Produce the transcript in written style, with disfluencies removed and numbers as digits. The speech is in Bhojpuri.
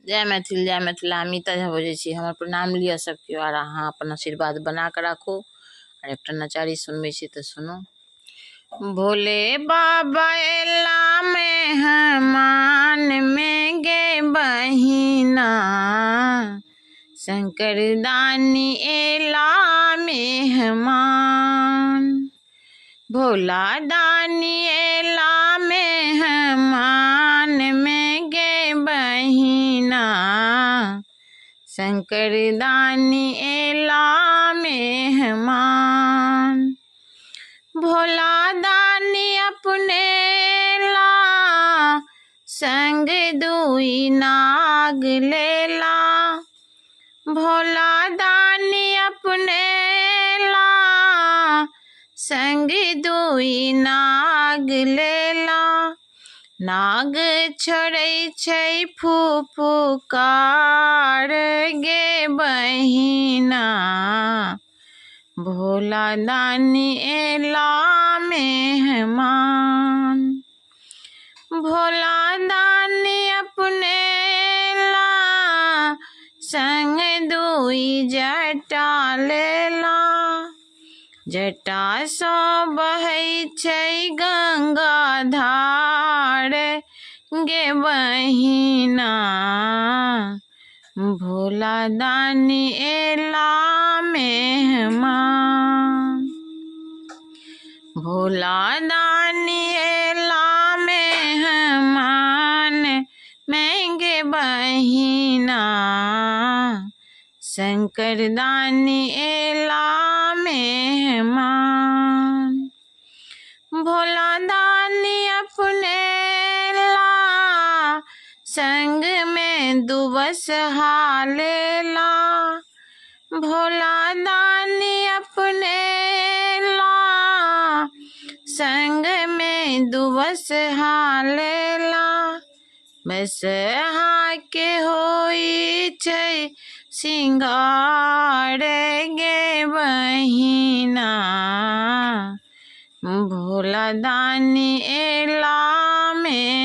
जय मैथिल जय मिथिला। मीता झा बजै छी। हमर प्रणाम लिअ सब केओ, और अहाँ अपन आशीर्वाद बना कऽ राखू। और एकटा नचारी सुनबै छी तऽ सुनू। भोले बाबा एला मेहमान में गे बहिना, शंकर दानी एला मेहमान। भोला दानी एला मेहमान में गे बहिना, शंकर दानी एला मेहमान। भोला दानी अपने ला संग दुई नाग लेला। भोला दानी अपने ला संग दुई नाग लेला। नाग छोड़ै छै फुफकार गे बहिना, भोला दानी एला मेहमान। भोला दानी अपने ला संग दुई जटा लेला। जटा सँ बहै छै गंगा धार गे बहिना, भोला दानी एला मेहमान। भोला दानी एला मेहमान में गे बहिना, शंकर दानी एला मेहमान। भोला दानी अपने ला संग में दुबस हालेला। भोला दानी अपने ला संग में दुबस हालेला। बस के होई छै सिंगार गे बहिना, भोला दानी एला में